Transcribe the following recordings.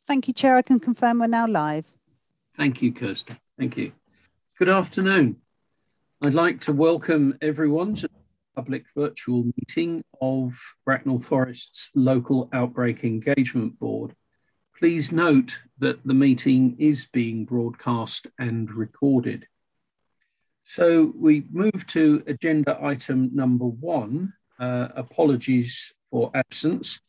Thank you, Chair. I can confirm we're now live. Thank you, Kirsty. Thank you. Good afternoon. I'd like to welcome everyone to the public virtual meeting of Bracknell Forest's Local Outbreak Engagement Board. Please note that the meeting is being broadcast and recorded. So we move to agenda item number 1, apologies for absence.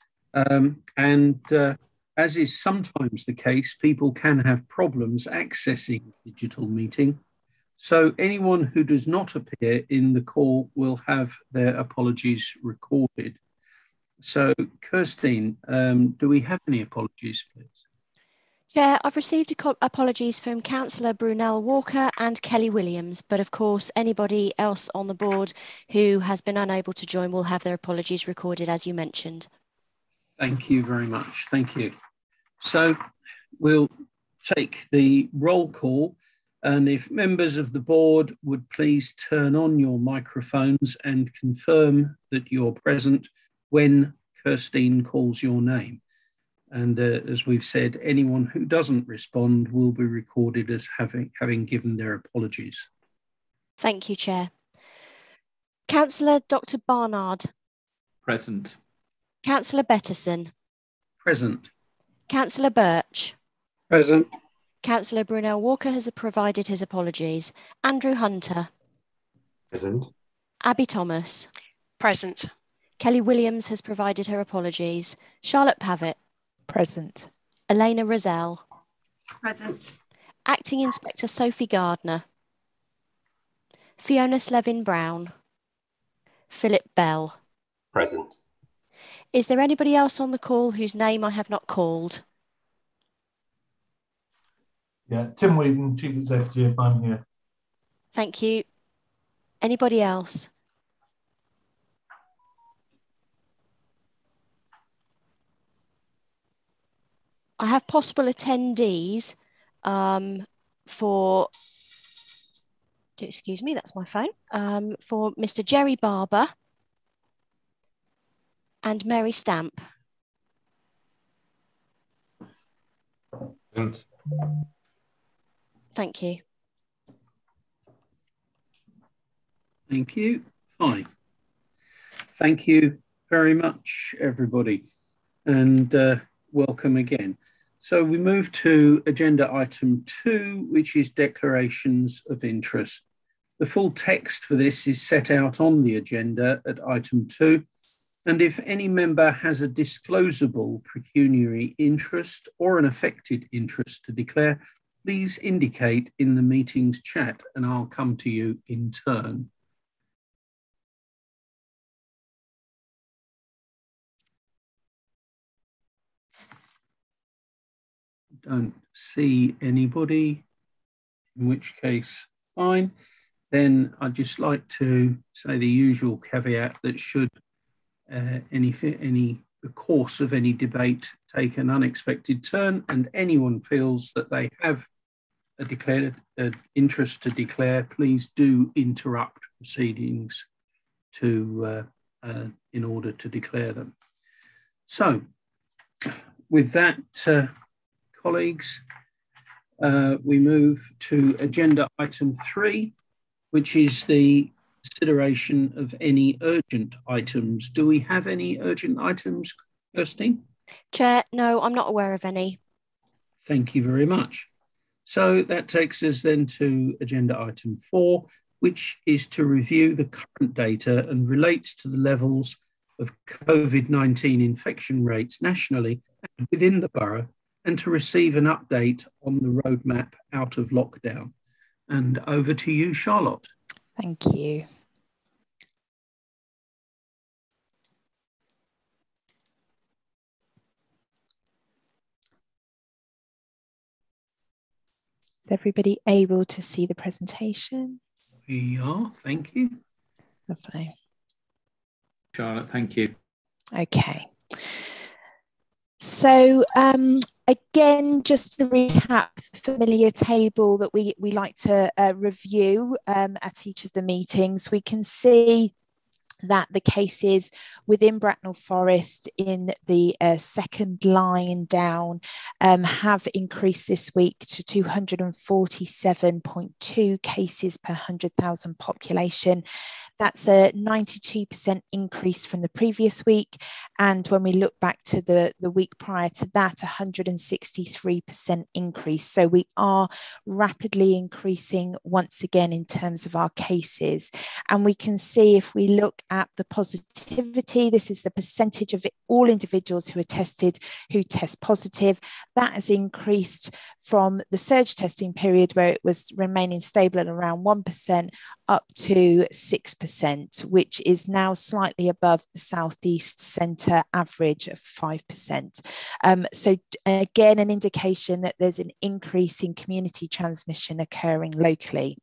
As is sometimes the case, people can have problems accessing digital meeting. So anyone who does not appear in the call will have their apologies recorded. So Kirstine, do we have any apologies, please? Chair, I've received apologies from Councillor Brunel Walker and Kelly Williams, but of course anybody else on the board who has been unable to join will have their apologies recorded as you mentioned. Thank you very much. Thank you. So we'll take the roll call, and if members of the board would please turn on your microphones and confirm that you're present when Kirstine calls your name. And as we've said, anyone who doesn't respond will be recorded as having given their apologies. Thank you, Chair. Councillor Dr. Barnard. Present. Councillor Bettison. Present. Councillor Birch. Present. Councillor Brunel Walker has provided his apologies. Andrew Hunter. Present. Abby Thomas. Present. Kelly Williams has provided her apologies. Charlotte Pavitt. Present. Elena Rozelle. Present. Acting Inspector Sophie Gardner. Fiona Slevin Brown. Philip Bell. Present. Is there anybody else on the call whose name I have not called? Yeah, Tim Whedon, Chief Executive, I'm here. Thank you. Anybody else? I have possible attendees excuse me, that's my phone, for Mr. Jerry Barber and Mary Stamp. Present. Thank you. Thank you. Fine. Thank you very much, everybody, and welcome again. So we move to agenda item 2, which is declarations of interest. The full text for this is set out on the agenda at item 2. And if any member has a disclosable pecuniary interest or an affected interest to declare, please indicate in the meeting's chat and I'll come to you in turn. Don't see anybody, in which case, fine. Then I'd just like to say the usual caveat that should the course of any debate take an unexpected turn and anyone feels that they have a declared interest to declare, please do interrupt proceedings to in order to declare them. So with that, colleagues, we move to agenda item 3, which is the consideration of any urgent items. Do we have any urgent items, Kirstine? Chair, no, I'm not aware of any. Thank you very much. So that takes us then to agenda item 4, which is to review the current data and relates to the levels of COVID-19 infection rates nationally and within the borough, and to receive an update on the roadmap out of lockdown. And over to you, Charlotte. Thank you. Is everybody able to see the presentation? We are, thank you. Lovely. Charlotte, thank you. Okay. So again, just to recap the familiar table that we like to review at each of the meetings, we can see that the cases within Bracknell Forest in the second line down have increased this week to 247.2 cases per 100,000 population. That's a 92% increase from the previous week. And when we look back to the week prior to that, 163% increase. So we are rapidly increasing once again in terms of our cases. And we can see if we look at the positivity, this is the percentage of all individuals who are tested who test positive. That has increased from the surge testing period where it was remaining stable at around 1% up to 6%, which is now slightly above the South East Centre average of 5%. So again, an indication that there's an increase in community transmission occurring locally.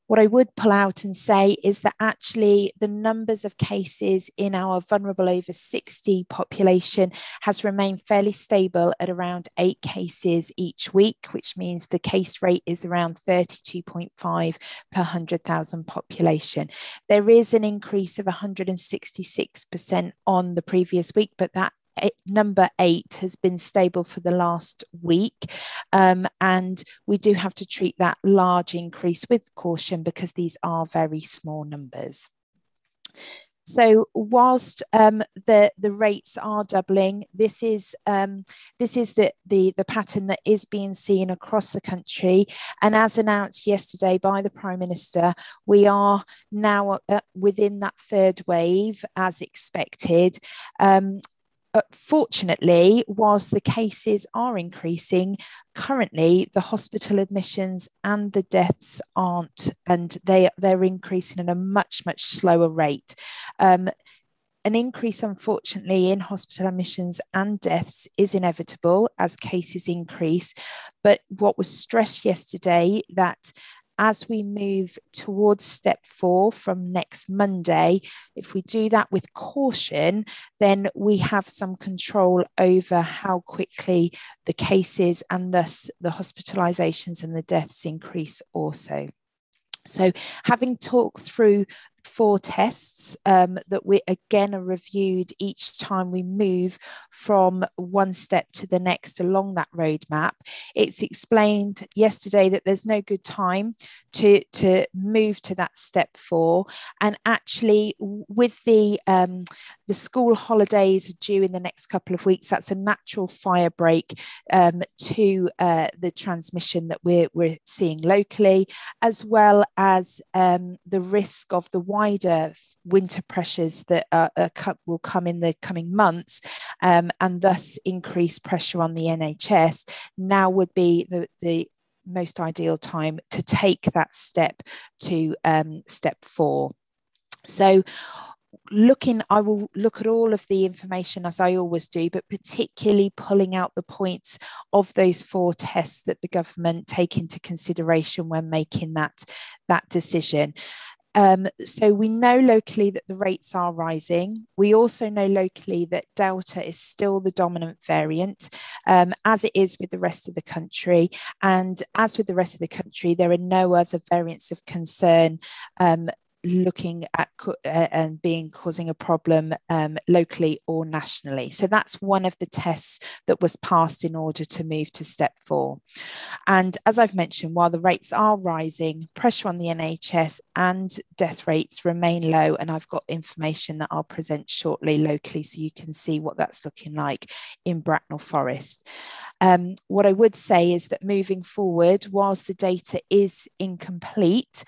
What I would pull out and say is that actually the numbers of cases in our vulnerable over 60 population has remained fairly stable at around 8 cases each week, which means the case rate is around 32.5 per 100,000 population. There is an increase of 166% on the previous week, but that number 8 has been stable for the last week, and we do have to treat that large increase with caution because these are very small numbers. So whilst the rates are doubling, this is the pattern that is being seen across the country. And as announced yesterday by the Prime Minister, we are now within that third wave as expected. Fortunately, whilst the cases are increasing, currently the hospital admissions and the deaths aren't, and they're increasing at a much slower rate. An increase, unfortunately, in hospital admissions and deaths is inevitable as cases increase. But what was stressed yesterday, that as we move towards step 4 from next Monday, if we do that with caution, then we have some control over how quickly the cases and thus the hospitalizations and the deaths increase also. So having talked through 4 tests that we again are reviewed each time we move from one step to the next along that roadmap, it's explained yesterday that there's no good time to move to that step 4. And actually with the school holidays due in the next couple of weeks, that's a natural fire break to the transmission that we're seeing locally, as well as the risk of the wider winter pressures that will come in the coming months, and thus increase pressure on the NHS. Now would be the most ideal time to take that step to step 4. So I will look at all of the information as I always do, but particularly pulling out the points of those 4 tests that the government take into consideration when making that decision. So we know locally that the rates are rising. We also know locally that Delta is still the dominant variant, as it is with the rest of the country. And as with the rest of the country, there are no other variants of concern looking at and causing a problem locally or nationally. So that's one of the tests that was passed in order to move to step 4. And as I've mentioned, while the rates are rising, pressure on the NHS and death rates remain low, and I've got information that I'll present shortly locally so you can see what that's looking like in Bracknell Forest. What I would say is that moving forward, whilst the data is incomplete,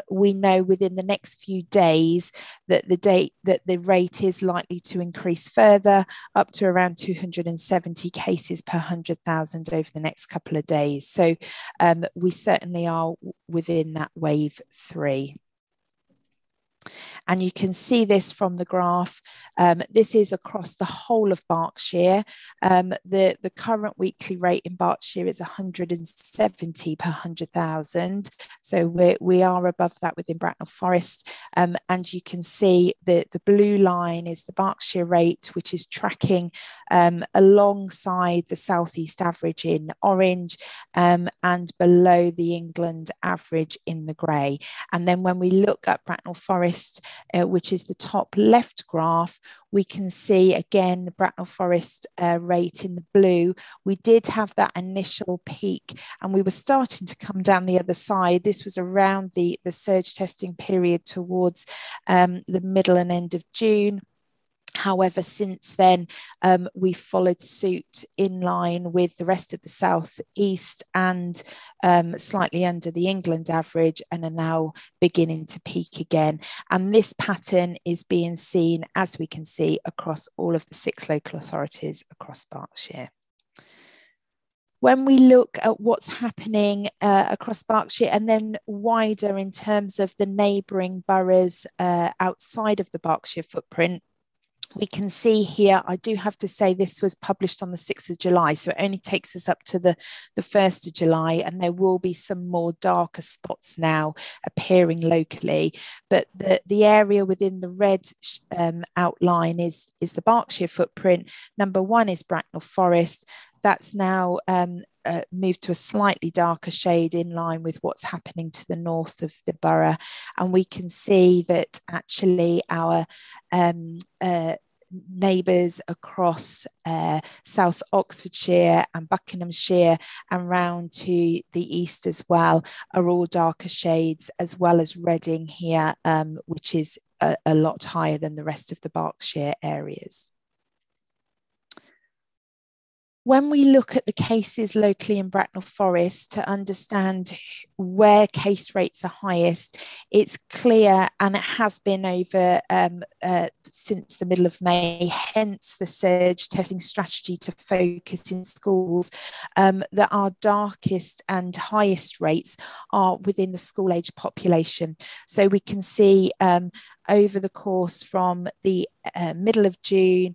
we know within the next few days that the rate is likely to increase further up to around 270 cases per 100,000 over the next couple of days. So we certainly are within that wave 3. And you can see this from the graph. This is across the whole of Berkshire. The current weekly rate in Berkshire is 170 per 100,000. So we are above that within Bracknell Forest. And you can see the blue line is the Berkshire rate, which is tracking alongside the Southeast average in orange and below the England average in the grey. And then when we look at Bracknell Forest, which is the top left graph, we can see again the Bracknell Forest rate in the blue. We did have that initial peak and we were starting to come down the other side. This was around the surge testing period towards the middle and end of June. However, since then, we followed suit in line with the rest of the South East and slightly under the England average, and are now beginning to peak again. And this pattern is being seen, as we can see, across all of the 6 local authorities across Berkshire. When we look at what's happening across Berkshire and then wider in terms of the neighbouring boroughs outside of the Berkshire footprint, we can see here, I do have to say this was published on the 6th of July, so it only takes us up to the 1st of July, and there will be some more darker spots now appearing locally. But the area within the red outline is the Berkshire footprint. Number 1 is Bracknell Forest. That's now moved to a slightly darker shade in line with what's happening to the north of the borough. And we can see that actually our neighbours across South Oxfordshire and Buckinghamshire and round to the east as well are all darker shades, as well as Reading here, which is a lot higher than the rest of the Berkshire areas. When we look at the cases locally in Bracknell Forest to understand where case rates are highest, it's clear, and it has been over since the middle of May, hence the surge testing strategy to focus in schools, that our darkest and highest rates are within the school age population. So we can see over the course from the middle of June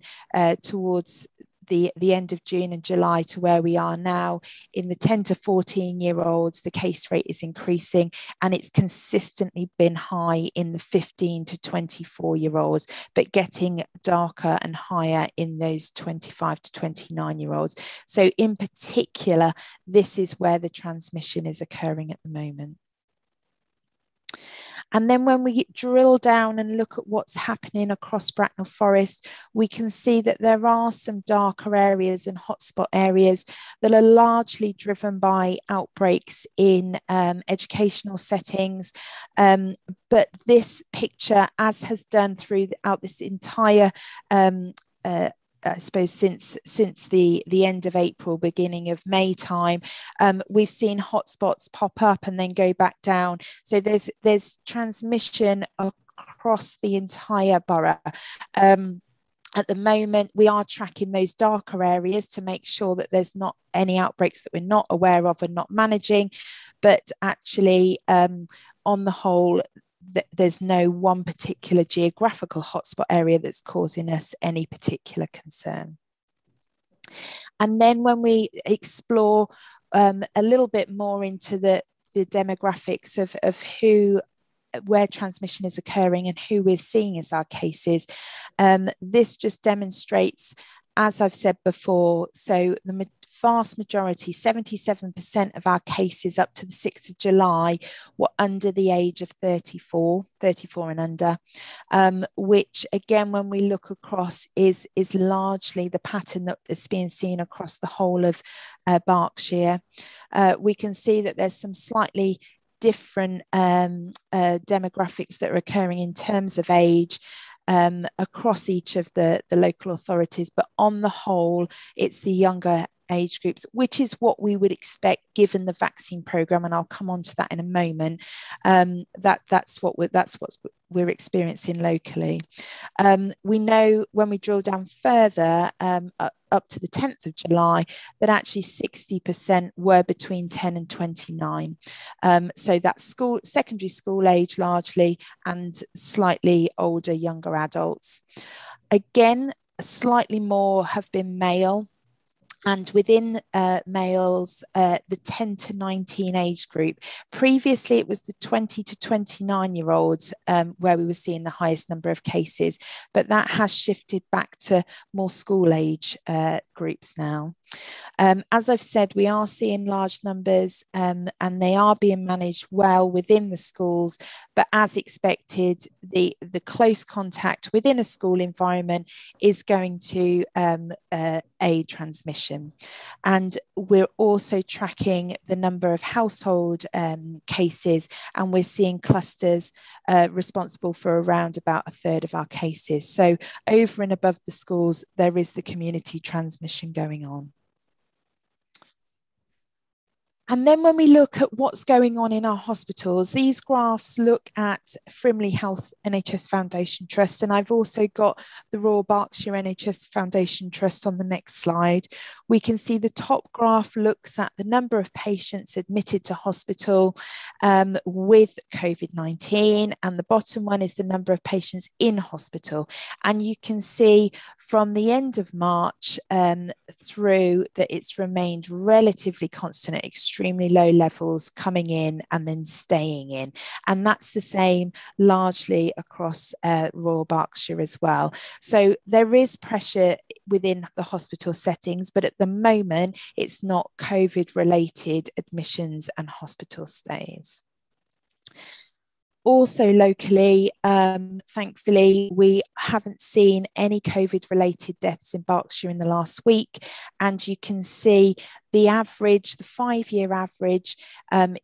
towards the end of June and July to where we are now, in the 10 to 14-year-olds, the case rate is increasing, and it's consistently been high in the 15 to 24-year-olds, but getting darker and higher in those 25 to 29-year-olds. So in particular, this is where the transmission is occurring at the moment. And then when we drill down and look at what's happening across Bracknell Forest, we can see that there are some darker areas and hotspot areas that are largely driven by outbreaks in educational settings. But this picture, as has done throughout this entire I suppose since the end of April, beginning of May time, we've seen hotspots pop up and then go back down. So there's transmission across the entire borough. At the moment, we are tracking those darker areas to make sure that there's not any outbreaks that we're not aware of and not managing. But actually, on the whole, there's no one particular geographical hotspot area that's causing us any particular concern. And then when we explore a little bit more into the demographics of where transmission is occurring and who we're seeing as our cases, this just demonstrates, as I've said before, so the vast majority, 77% of our cases up to the 6th of July were under the age of 34 and under, which again, when we look across is largely the pattern that is being seen across the whole of Berkshire. We can see that there's some slightly different demographics that are occurring in terms of age across each of the local authorities, but on the whole, it's the younger age groups, which is what we would expect given the vaccine program, and I'll come on to that in a moment. That's what we're experiencing locally. We know when we drill down further up to the 10th of July that actually 60% were between 10 and 29. So that's secondary school age largely, and slightly older younger adults. Again, slightly more have been male. And within males, the 10 to 19 age group, previously it was the 20 to 29-year-olds where we were seeing the highest number of cases, but that has shifted back to more school age groups now. As I've said, we are seeing large numbers and they are being managed well within the schools, but as expected, the close contact within a school environment is going to aid transmission. And we're also tracking the number of household cases, and we're seeing clusters responsible for around about a third of our cases. So over and above the schools, there is the community transmission going on. And then when we look at what's going on in our hospitals, these graphs look at Frimley Health NHS Foundation Trust, and I've also got the Royal Berkshire NHS Foundation Trust on the next slide. We can see the top graph looks at the number of patients admitted to hospital with COVID-19, and the bottom one is the number of patients in hospital. And you can see from the end of March through that it's remained relatively constant at extremely low levels, coming in and then staying in. And that's the same largely across Royal Berkshire as well. So there is pressure within the hospital settings, but at the moment, it's not COVID-related admissions and hospital stays. Also locally, thankfully, we haven't seen any COVID-related deaths in Berkshire in the last week. And you can see the average, the 5-year average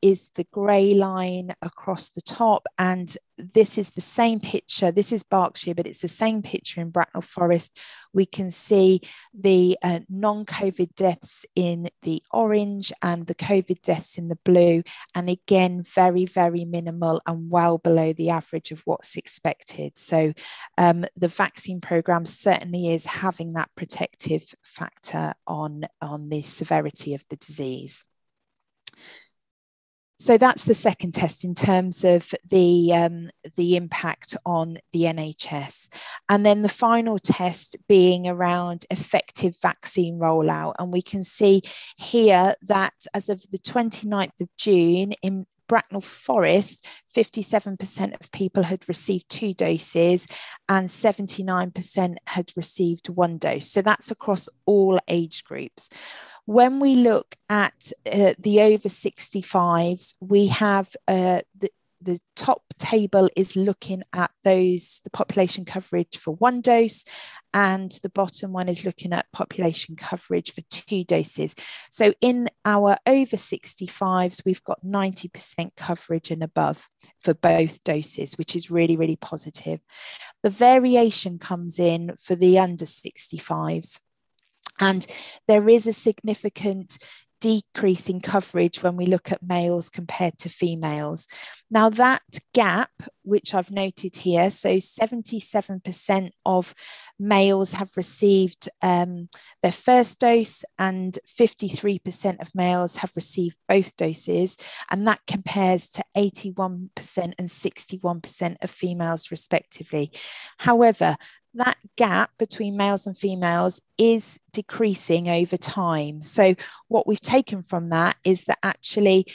is the grey line across the top. And this is the same picture. This is Berkshire, but it's the same picture in Bracknell Forest. We can see the non-COVID deaths in the orange and the COVID deaths in the blue. And again, very, very minimal and well below the average of what's expected. So the vaccine programme certainly is having that protective factor on the severity of the disease. So that's the second test in terms of the impact on the NHS. And then the final test being around effective vaccine rollout. And we can see here that as of the 29th of June in Bracknell Forest, 57% of people had received 2 doses and 79% had received 1 dose. So that's across all age groups. When we look at the over 65s, we have the top table is looking at the population coverage for 1 dose, and the bottom one is looking at population coverage for 2 doses. So in our over 65s, we've got 90% coverage and above for both doses, which is really, really positive. The variation comes in for the under 65s. And there is a significant decrease in coverage when we look at males compared to females. Now that gap, which I've noted here, so 77% of males have received their first dose and 53% of males have received both doses, and that compares to 81% and 61% of females respectively. However, that gap between males and females is decreasing over time. So what we've taken from that is that actually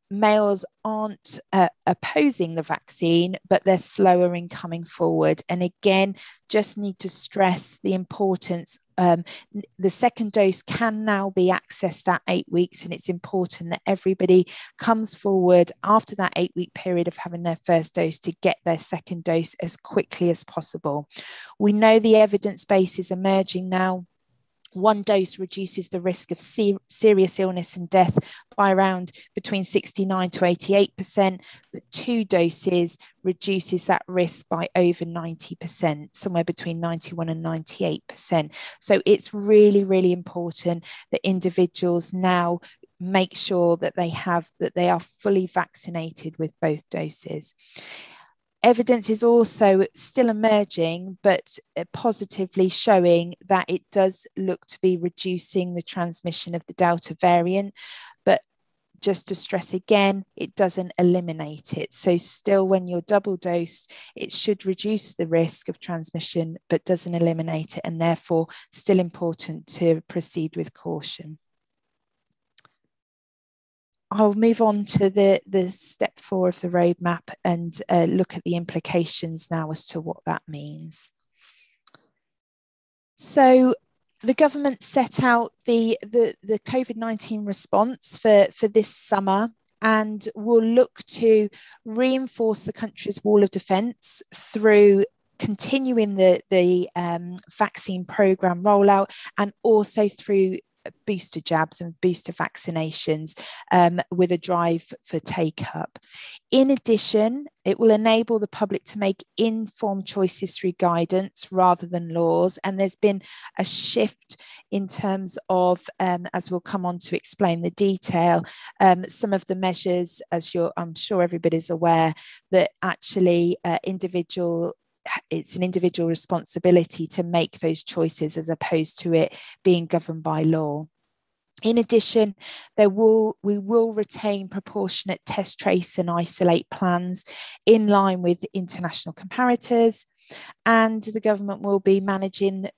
males aren't opposing the vaccine, but they're slower in coming forward. And again, just need to stress the importance. The second dose can now be accessed at 8 weeks, and it's important that everybody comes forward after that 8-week period of having their first dose to get their second dose as quickly as possible. We know the evidence base is emerging now. 1 dose reduces the risk of serious illness and death by around between 69 to 88%, but 2 doses reduces that risk by over 90%, somewhere between 91 and 98%. So it's really, really important that individuals now make sure that they are fully vaccinated with both doses. Evidence is also still emerging, but positively showing that it does look to be reducing the transmission of the Delta variant. But just to stress again, it doesn't eliminate it. So still, when you're double dosed, it should reduce the risk of transmission, but doesn't eliminate it, and therefore still important to proceed with caution. I'll move on to the step 4 of the roadmap and look at the implications now as to what that means. So the government set out the COVID-19 response for this summer, and will look to reinforce the country's wall of defence through continuing the vaccine programme rollout, and also through booster jabs and booster vaccinations, with a drive for take-up. In addition, it will enable the public to make informed choices through guidance rather than laws. And there's been a shift in terms of, as we'll come on to explain the detail, some of the measures, as I'm sure everybody's aware, that actually it's an individual responsibility to make those choices as opposed to it being governed by law. In addition, we will retain proportionate test, trace and isolate plans in line with international comparators, and the government will be managing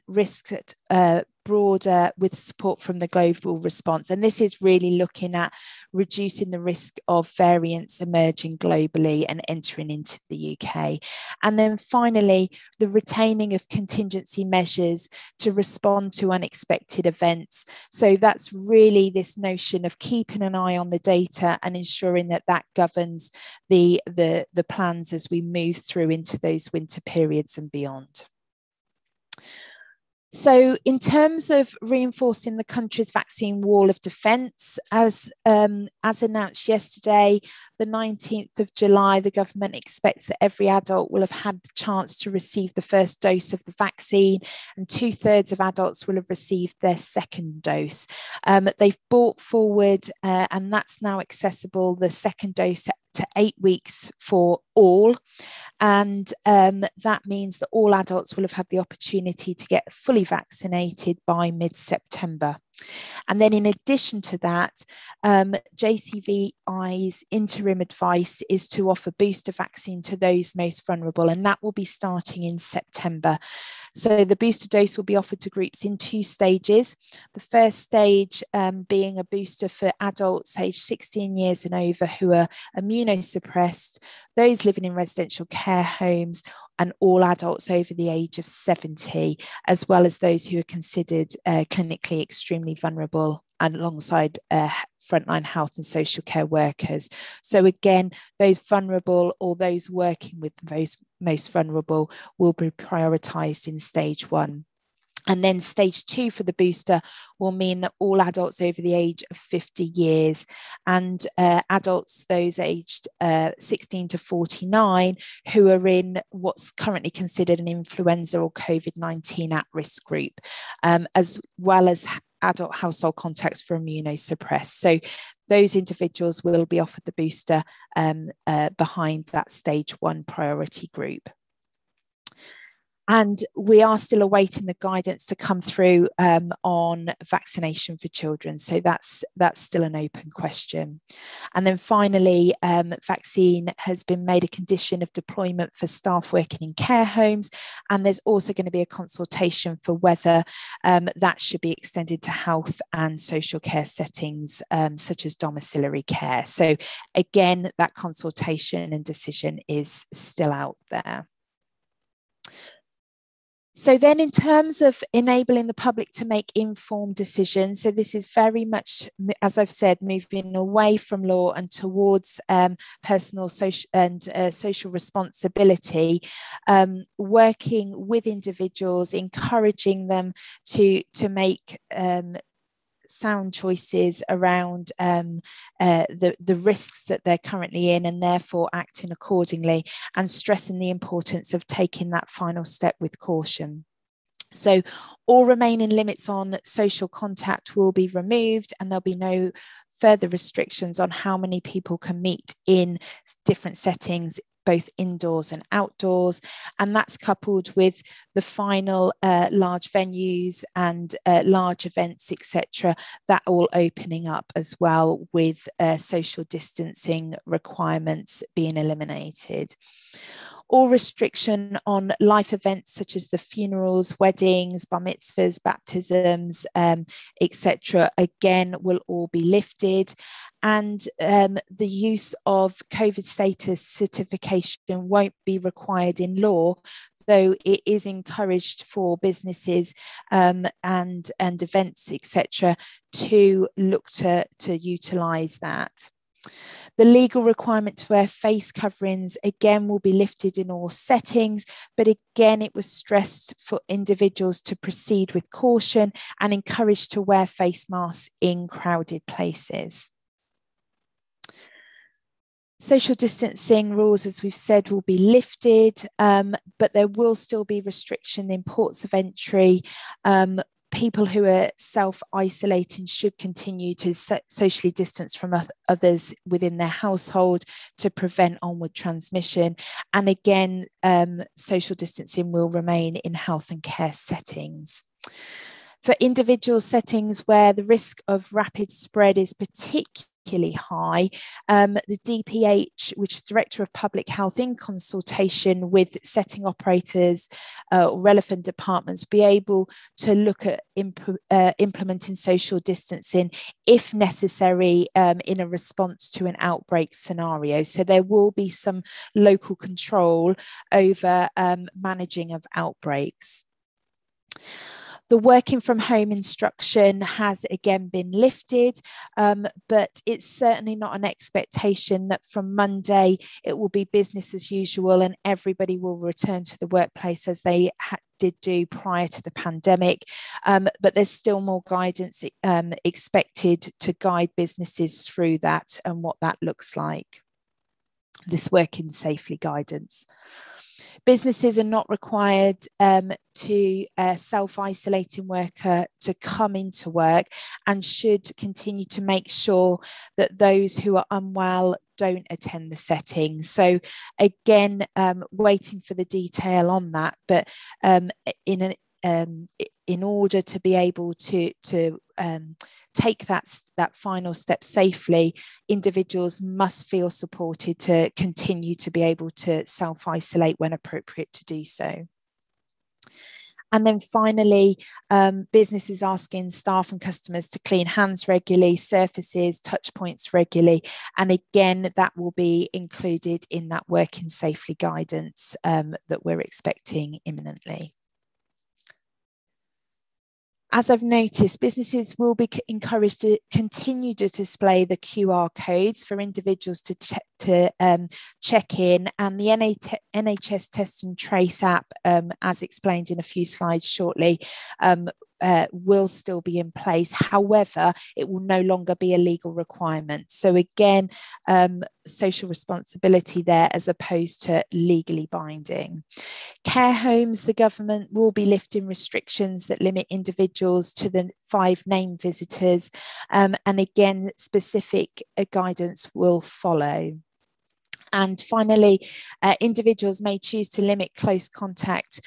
risks at broader with support from the global response. And this is really looking at reducing the risk of variants emerging globally and entering into the UK. And then finally, the retaining of contingency measures to respond to unexpected events. So that's really this notion of keeping an eye on the data and ensuring that that governs the plans as we move through into those winter periods and beyond. So in terms of reinforcing the country's vaccine wall of defence, as announced yesterday, the 19th of July, the government expects that every adult will have had the chance to receive the first dose of the vaccine, and 2/3 of adults will have received their second dose. They've brought forward, and that's now accessible, the second dose to 8 weeks for all. And that means that all adults will have had the opportunity to get fully vaccinated by mid-September. And then in addition to that, JCVI's interim advice is to offer booster vaccine to those most vulnerable, and that will be starting in September. So the booster dose will be offered to groups in 2 stages. The first stage being a booster for adults aged 16 years and over who are immunosuppressed, those living in residential care homes, and all adults over the age of 70, as well as those who are considered clinically extremely vulnerable, and alongside frontline health and social care workers. So again, those vulnerable or those working with those most vulnerable will be prioritised in stage 1. And then stage 2 for the booster will mean that all adults over the age of 50 years and adults, those aged 16 to 49, who are in what's currently considered an influenza or COVID-19 at-risk group, as well as adult household contacts for immunosuppressed. So those individuals will be offered the booster behind that stage 1 priority group. And we are still awaiting the guidance to come through on vaccination for children. So that's still an open question. And then finally, vaccine has been made a condition of deployment for staff working in care homes. And there's also going to be a consultation for whether that should be extended to health and social care settings, such as domiciliary care. So again, that consultation and decision is still out there. So then in terms of enabling the public to make informed decisions, so this is very much, as I've said, moving away from law and towards personal social responsibility, working with individuals, encouraging them to make sound choices around the risks that they're currently in, and therefore acting accordingly, and stressing the importance of taking that final step with caution. So all remaining limits on social contact will be removed, and there'll be no further restrictions on how many people can meet in different settings, both indoors and outdoors. And that's coupled with the final large venues and large events, etc., that all opening up as well, with social distancing requirements being eliminated. All restriction on life events such as the funerals, weddings, bar mitzvahs, baptisms, etc., again, will all be lifted. And the use of COVID status certification won't be required in law though it is encouraged for businesses and events, etc., to look to utilise that. The legal requirement to wear face coverings, again, will be lifted in all settings, but again, it was stressed for individuals to proceed with caution and encouraged to wear face masks in crowded places. Social distancing rules, as we've said, will be lifted, but there will still be restriction in ports of entry. People who are self-isolating should continue to socially distance from others within their household to prevent onward transmission. And again, social distancing will remain in health and care settings. For individual settings where the risk of rapid spread is particularly high, the DPH, which is Director of Public Health, in consultation with setting operators or relevant departments, be able to look at implementing social distancing if necessary in a response to an outbreak scenario. So there will be some local control over managing of outbreaks. The working from home instruction has again been lifted, but it's certainly not an expectation that from Monday it will be business as usual and everybody will return to the workplace as they did do prior to the pandemic. But there's still more guidance expected to guide businesses through that and what that looks like. This working safely guidance. Businesses are not required to self-isolating worker to come into work and should continue to make sure that those who are unwell don't attend the setting. So again, waiting for the detail on that, but in order to be able to take that final step safely, individuals must feel supported to continue to be able to self-isolate when appropriate to do so. And then finally, businesses asking staff and customers to clean hands regularly, surfaces, touch points regularly. And again, that will be included in that working safely guidance that we're expecting imminently. As I've noticed, businesses will be encouraged to continue to display the QR codes for individuals to check in, and the NHS Test and Trace app, as explained in a few slides shortly, will still be in place. However, it will no longer be a legal requirement. So again, social responsibility there as opposed to legally binding. Care homes, the government will be lifting restrictions that limit individuals to the 5 named visitors. And again, specific guidance will follow. And finally, individuals may choose to limit close contact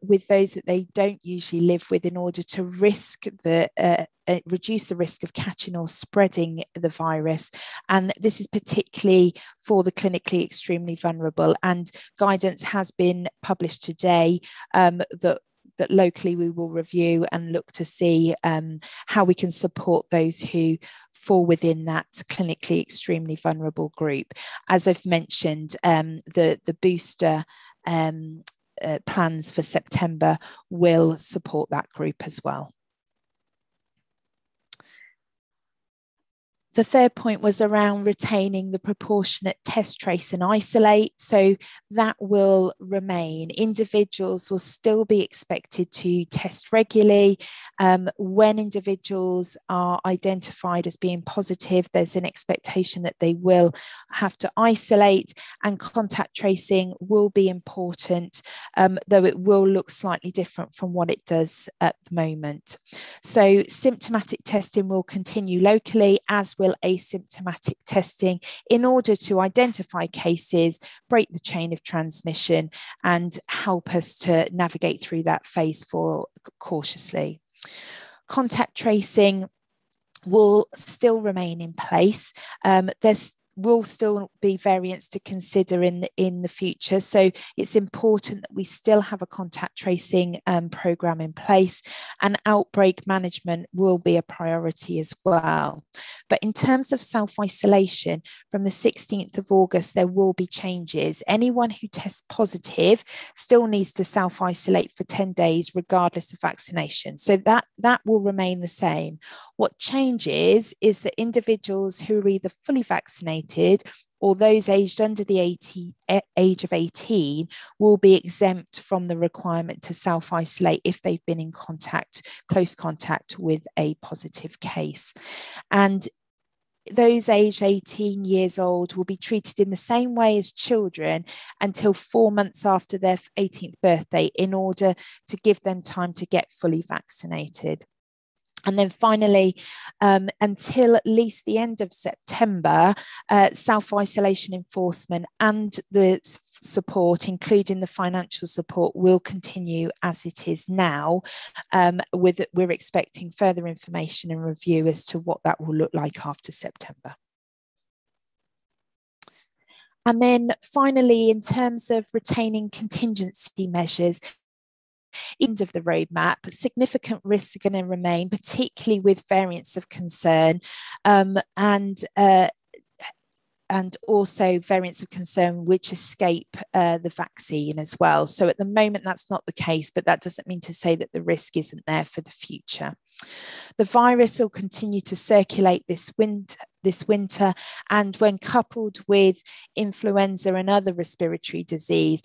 with those that they don't usually live with in order to reduce the risk of catching or spreading the virus. And this is particularly for the clinically extremely vulnerable. And guidance has been published today that locally we will review and look to see how we can support those who fall within that clinically extremely vulnerable group. As I've mentioned, the booster plans for September will support that group as well. The third point was around retaining the proportionate test, trace and isolate. So that will remain. Individuals will still be expected to test regularly. When individuals are identified as being positive, there's an expectation that they will have to isolate, and contact tracing will be important, though it will look slightly different from what it does at the moment. So symptomatic testing will continue locally, as will asymptomatic testing, in order to identify cases, break the chain of transmission, and help us to navigate through that phase 4 cautiously. Contact tracing will still remain in place. will still be variants to consider in the future. So it's important that we still have a contact tracing programme in place, and outbreak management will be a priority as well. But in terms of self-isolation, from the 16th of August, there will be changes. Anyone who tests positive still needs to self-isolate for 10 days, regardless of vaccination. So that will remain the same. What changes is that individuals who are either fully vaccinated or those aged under the age of 18 will be exempt from the requirement to self-isolate if they've been in close contact with a positive case. And those aged 18 years old will be treated in the same way as children until 4 months after their 18th birthday, in order to give them time to get fully vaccinated. And then finally, until at least the end of September, self-isolation enforcement and the support, including the financial support, will continue as it is now. We're expecting further information and review as to what that will look like after September. And then finally, in terms of retaining contingency measures, end of the roadmap, significant risks are going to remain, particularly with variants of concern, and also variants of concern which escape the vaccine as well. So at the moment, that's not the case, but that doesn't mean to say that the risk isn't there for the future. The virus will continue to circulate this winter, and when coupled with influenza and other respiratory disease,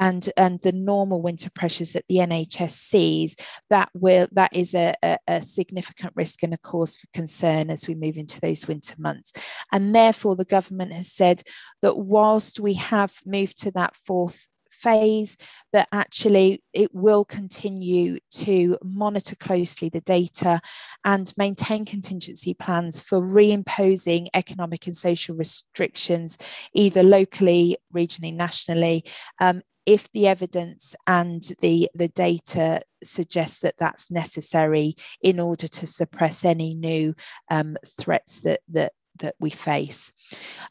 and the normal winter pressures that the NHS sees, that is a significant risk and a cause for concern as we move into those winter months. And therefore, the government has said that whilst we have moved to that fourth phase, that actually it will continue to monitor closely the data and maintain contingency plans for reimposing economic and social restrictions, either locally, regionally, nationally, if the evidence and the data suggests that that's necessary in order to suppress any new threats that we face.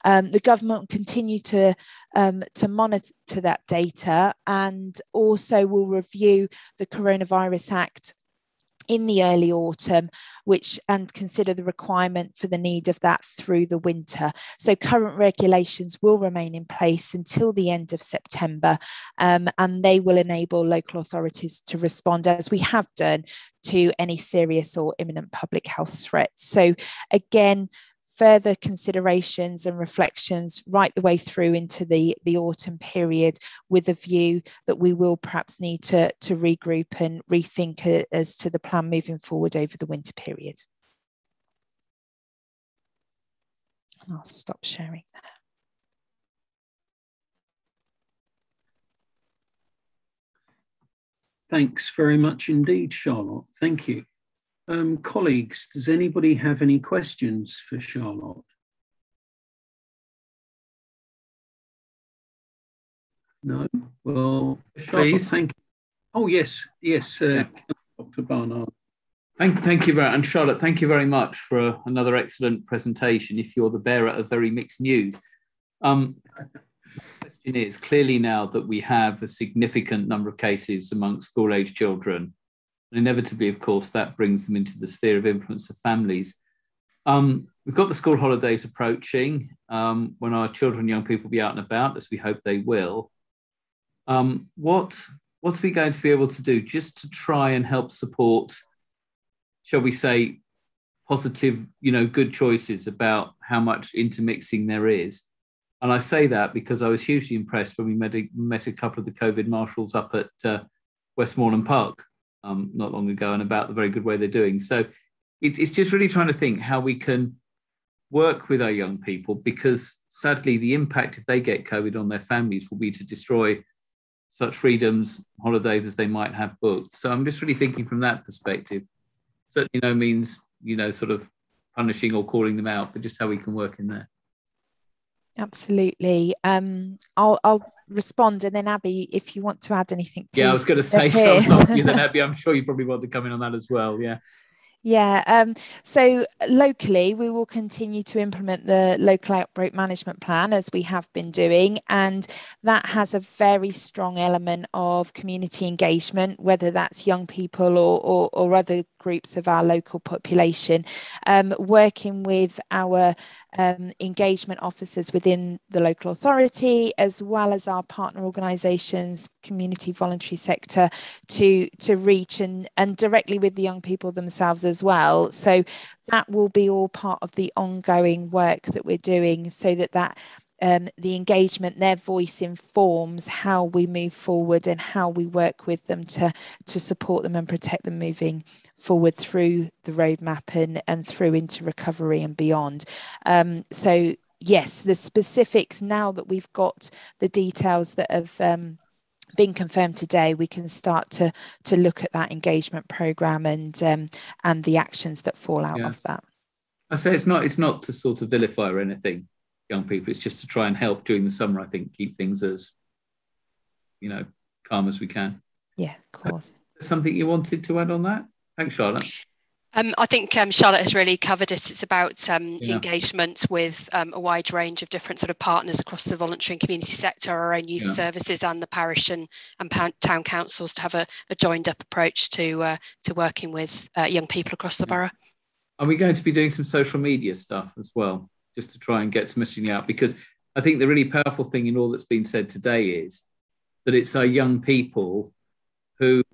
The government will continue to monitor that data, and also will review the Coronavirus Act in the early autumn, and consider the requirement for the need of that through the winter. So current regulations will remain in place until the end of September, and they will enable local authorities to respond, as we have done, to any serious or imminent public health threats. So again, further considerations and reflections right the way through into the autumn period, with a view that we will perhaps need to regroup and rethink as to the plan moving forward over the winter period. And I'll stop sharing there. Thanks very much indeed, Charlotte. Thank you. Colleagues, does anybody have any questions for Charlotte? No? Well, please. Thank you. Oh, yes, Dr. Barnard. Thank you very much. And Charlotte, thank you very much for another excellent presentation, if you're the bearer of very mixed news. The question is, clearly now that we have a significant number of cases amongst school-age children, and inevitably, of course, that brings them into the sphere of influence of families. We've got the school holidays approaching, when our children and young people will be out and about, as we hope they will. What's we going to be able to do just to try and help support, shall we say, positive, good choices about how much intermixing there is? And I say that because I was hugely impressed when we met a couple of the COVID marshals up at Westmoreland Park not long ago, and about the very good way they're doing. So it's just really trying to think how we can work with our young people, because sadly the impact if they get COVID on their families will be to destroy such freedoms, holidays as they might have booked. So I'm just really thinking from that perspective. Certainly no means, sort of punishing or calling them out, but just how we can work in there. Absolutely. I'll respond, and then Abby, if you want to add anything, please. Yeah, I was going to say, I'll ask you then, Abby, I'm sure you probably want to come in on that as well. Yeah, so locally, we will continue to implement the local outbreak management plan as we have been doing, and that has a very strong element of community engagement, whether that's young people or other groups of our local population, working with our engagement officers within the local authority, as well as our partner organisations, community voluntary sector, to reach and directly with the young people themselves as well. So that will be all part of the ongoing work that we're doing, so that the engagement, their voice informs how we move forward and how we work with them to support them and protect them moving forward through the roadmap and through into recovery and beyond. So yes, the specifics, now that we've got the details that have been confirmed today, we can start to look at that engagement programme and the actions that fall out of that. I say it's not to sort of vilify or anything, young people. It's just to try and help during the summer, I think, keep things as, calm as we can. Yeah, of course. Something you wanted to add on that? Thanks, Charlotte. I think Charlotte has really covered it. It's about engagement with a wide range of different sort of partners across the voluntary and community sector, our own youth services and the parish and town councils, to have a joined up approach to working with young people across the borough. Are we going to be doing some social media stuff as well, just to try and get some messaging out? Because I think the really powerful thing in all that's been said today is that it's our young people who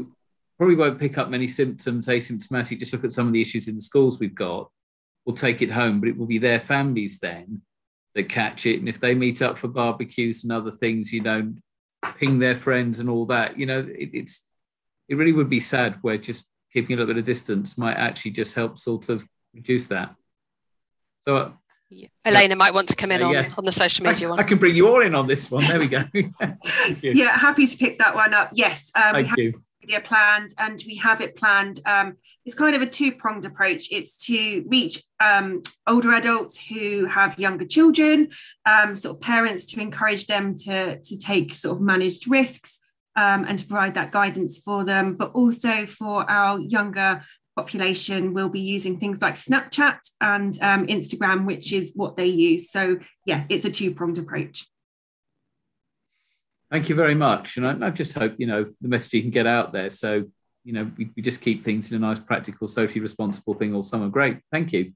probably won't pick up many symptoms, asymptomatic. Just look at some of the issues in the schools we've got. We'll take it home, but it will be their families then that catch it. And if they meet up for barbecues and other things, ping their friends and all that, it really would be sad where just keeping a little bit of distance might actually just help sort of reduce that. So Elena might want to come in on the social media one. I can bring you all in on this one. There we go. Yeah, happy to pick that one up. Yes, Thank you. Planned, and we have it planned. It's kind of a two-pronged approach. It's to reach older adults who have younger children, sort of parents, to encourage them to take sort of managed risks and to provide that guidance for them. But also for our younger population, we'll be using things like Snapchat and Instagram, which is what they use. So yeah, it's a two-pronged approach. Thank you very much. And I just hope, the message you can get out there. So, we just keep things in a nice, practical, socially responsible thing all summer. Great. Thank you.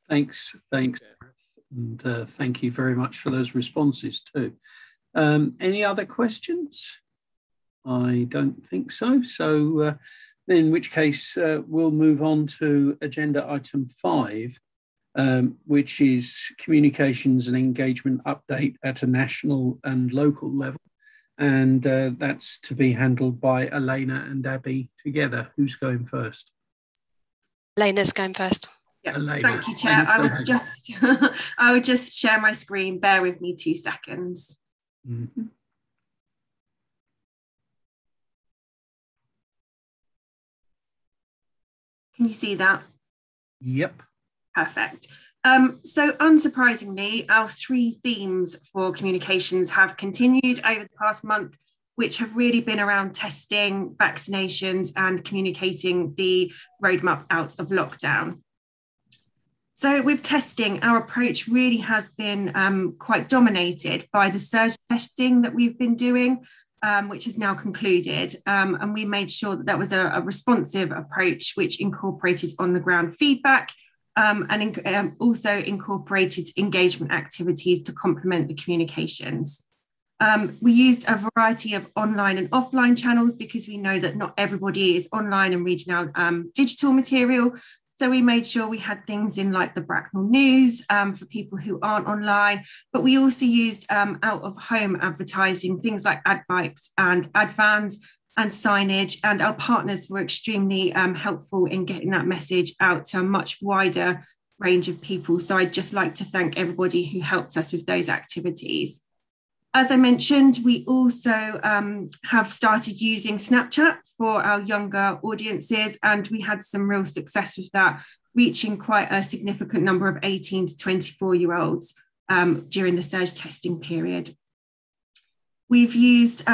Thanks. And thank you very much for those responses too. Any other questions? I don't think so. So in which case, we'll move on to agenda item 5, which is communications and engagement update at a national and local level. And that's to be handled by Elena and Abby together. Who's going first? Elena's going first. Yeah, Elena. thank you, Chair. I would just share my screen. Bear with me 2 seconds. Mm-hmm. Can you see that? Yep. Perfect. So unsurprisingly, our 3 themes for communications have continued over the past month, which have really been around testing, vaccinations, and communicating the roadmap out of lockdown. So with testing, our approach really has been quite dominated by the surge testing that we've been doing, which is now concluded. And we made sure that was a responsive approach, which incorporated on-the-ground feedback, and also incorporated engagement activities to complement the communications. We used a variety of online and offline channels because we know that not everybody is online and reading out digital material. So we made sure we had things in like the Bracknell News for people who aren't online, but we also used out-of-home advertising, things like ad bikes and ad vans and signage, and our partners were extremely helpful in getting that message out to a much wider range of people. So I'd just like to thank everybody who helped us with those activities. As I mentioned, we also have started using Snapchat for our younger audiences, and we had some real success with that, reaching quite a significant number of 18 to 24-year-olds during the surge testing period. We've used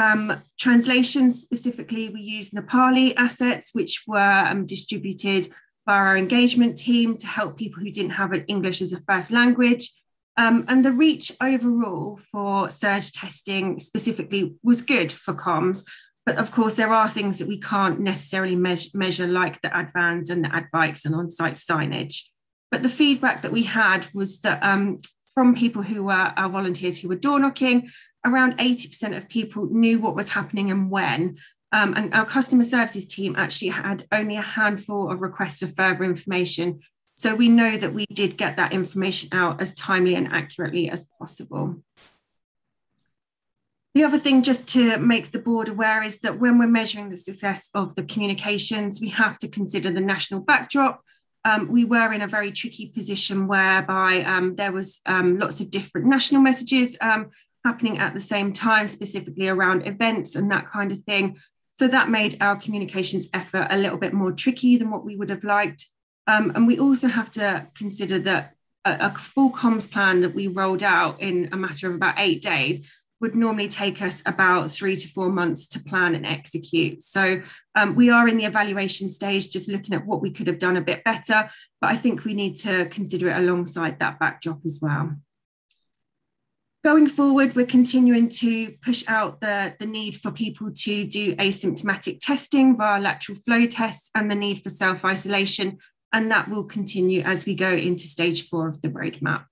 translations. Specifically, we used Nepali assets, which were distributed by our engagement team to help people who didn't have English as a first language. And the reach overall for surge testing specifically was good for comms. But of course, there are things that we can't necessarily measure, like the ad vans and the ad bikes and on-site signage. But the feedback that we had was that from people who were our volunteers who were door knocking, around 80% of people knew what was happening and when. And our customer services team actually had only a handful of requests for further information. So we know that we did get that information out as timely and accurately as possible. The other thing, just to make the board aware, is that when we're measuring the success of the communications, we have to consider the national backdrop. We were in a very tricky position whereby there was lots of different national messages happening at the same time, specifically around events and that kind of thing. So that made our communications effort a little bit more tricky than what we would have liked. And we also have to consider that a full comms plan that we rolled out in a matter of about 8 days would normally take us about 3 to 4 months to plan and execute. So we are in the evaluation stage, just looking at what we could have done a bit better, but I think we need to consider it alongside that backdrop as well. Going forward, we're continuing to push out the need for people to do asymptomatic testing via lateral flow tests and the need for self-isolation, and that will continue as we go into stage 4 of the roadmap.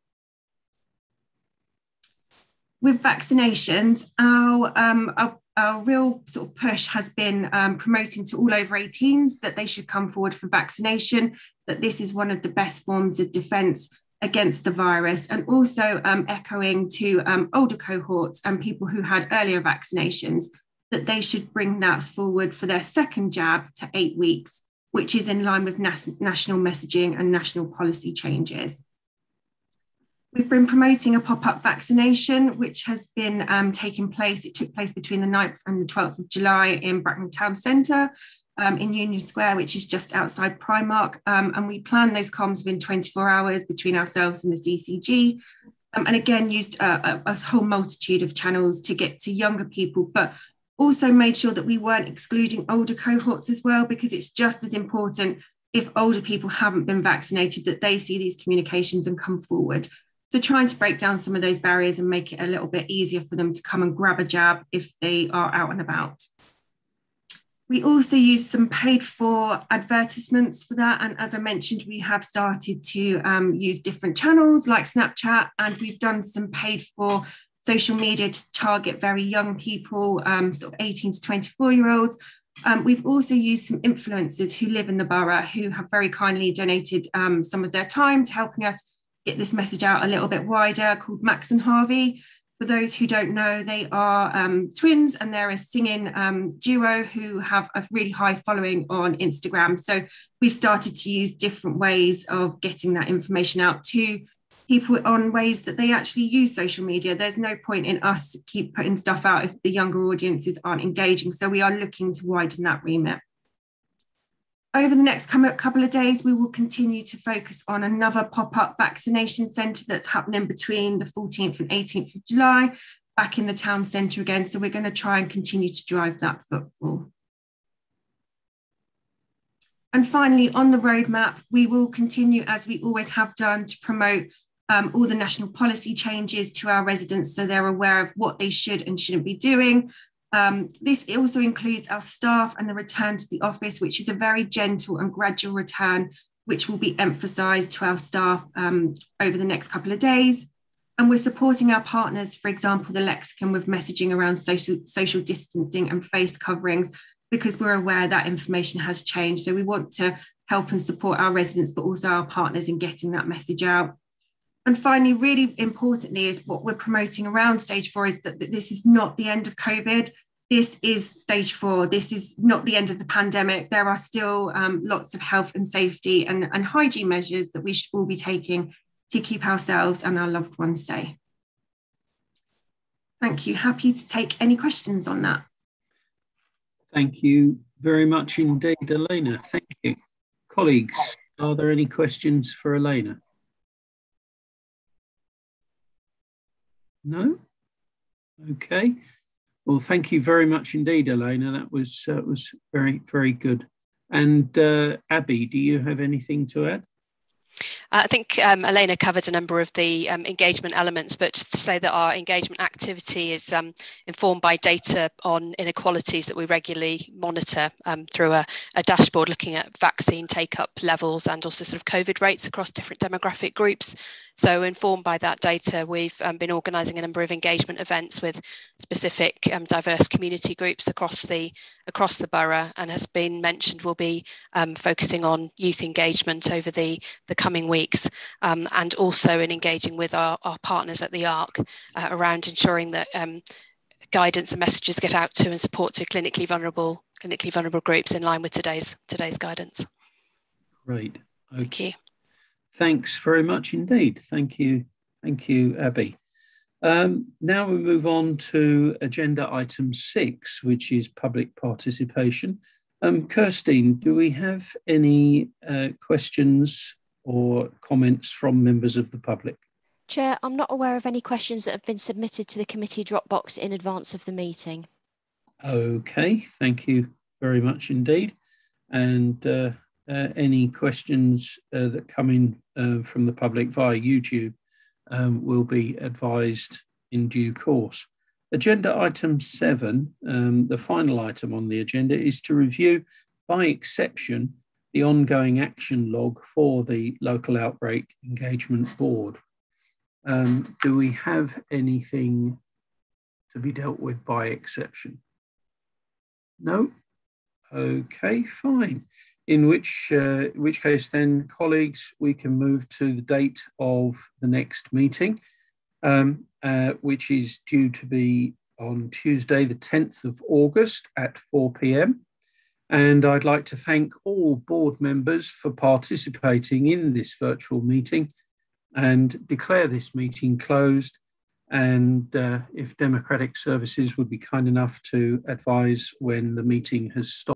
With vaccinations, our real sort of push has been promoting to all over 18s that they should come forward for vaccination, that this is one of the best forms of defence against the virus, and also echoing to older cohorts and people who had earlier vaccinations, that they should bring that forward for their second jab to 8 weeks, which is in line with national messaging and national policy changes. We've been promoting a pop-up vaccination, which has been taking place. It took place between the 9th and the 12th of July in Bracknell Town Centre in Union Square, which is just outside Primark. And we planned those comms within 24 hours between ourselves and the CCG. And again, used a whole multitude of channels to get to younger people, but also made sure that we weren't excluding older cohorts as well, because it's just as important if older people haven't been vaccinated that they see these communications and come forward. So trying to break down some of those barriers and make it a little bit easier for them to come and grab a jab if they are out and about. We also use some paid for advertisements for that. And as I mentioned, we have started to use different channels like Snapchat, and we've done some paid for social media to target very young people, sort of 18 to 24-year-olds. We've also used some influencers who live in the borough who have very kindly donated some of their time to helping us get this message out a little bit wider, called Max and Harvey. For those who don't know, they are twins, and they're a singing duo who have a really high following on Instagram. So we've started to use different ways of getting that information out to people on ways that they actually use social media. There's no point in us keep putting stuff out if the younger audiences aren't engaging. So we are looking to widen that remit. Over the next couple of days, we will continue to focus on another pop-up vaccination centre that's happening between the 14th and 18th of July, back in the town centre again. So we're going to try and continue to drive that footfall. And finally, on the roadmap, we will continue, as we always have done, to promote all the national policy changes to our residents so they're aware of what they should and shouldn't be doing. This also includes our staff and the return to the office, which is a very gentle and gradual return, which will be emphasised to our staff over the next couple of days. And we're supporting our partners, for example, the Lexicon, with messaging around social distancing and face coverings, because we're aware that information has changed. So we want to help and support our residents, but also our partners in getting that message out. And finally, really importantly, is what we're promoting around stage 4 is that this is not the end of COVID. This is stage 4. This is not the end of the pandemic. There are still lots of health and safety and hygiene measures that we should all be taking to keep ourselves and our loved ones safe. Thank you. Happy to take any questions on that. Thank you very much indeed, Elena. Thank you. Colleagues, are there any questions for Elena? No? Okay. Well, thank you very much indeed, Elena. That was very, very good. And Abby, do you have anything to add? I think Elena covered a number of the engagement elements, but just to say that our engagement activity is informed by data on inequalities that we regularly monitor through a dashboard looking at vaccine take-up levels and also sort of COVID rates across different demographic groups. So informed by that data, we've been organising a number of engagement events with specific diverse community groups across the borough, and has been mentioned we'll be focusing on youth engagement over the coming weeks, and also in engaging with our partners at the ARC around ensuring that guidance and messages get out to and support to clinically vulnerable groups in line with today's guidance. Great. Okay. Thank you. Thanks very much indeed. Thank you, Abby. Now we move on to agenda item 6, which is public participation. Kirstine, do we have any questions or comments from members of the public? Chair, I'm not aware of any questions that have been submitted to the committee Dropbox in advance of the meeting. Okay, thank you very much indeed. And any questions that come in from the public via YouTube will be advised in due course. Agenda item 7, the final item on the agenda, is to review by exception the ongoing action log for the Local Outbreak Engagement Board. Do we have anything to be dealt with by exception? No? Okay, fine. In which case then, colleagues, we can move to the date of the next meeting, which is due to be on Tuesday, the 10th of August at 4 p.m. And I'd like to thank all board members for participating in this virtual meeting and declare this meeting closed. And if Democratic Services would be kind enough to advise when the meeting has stopped.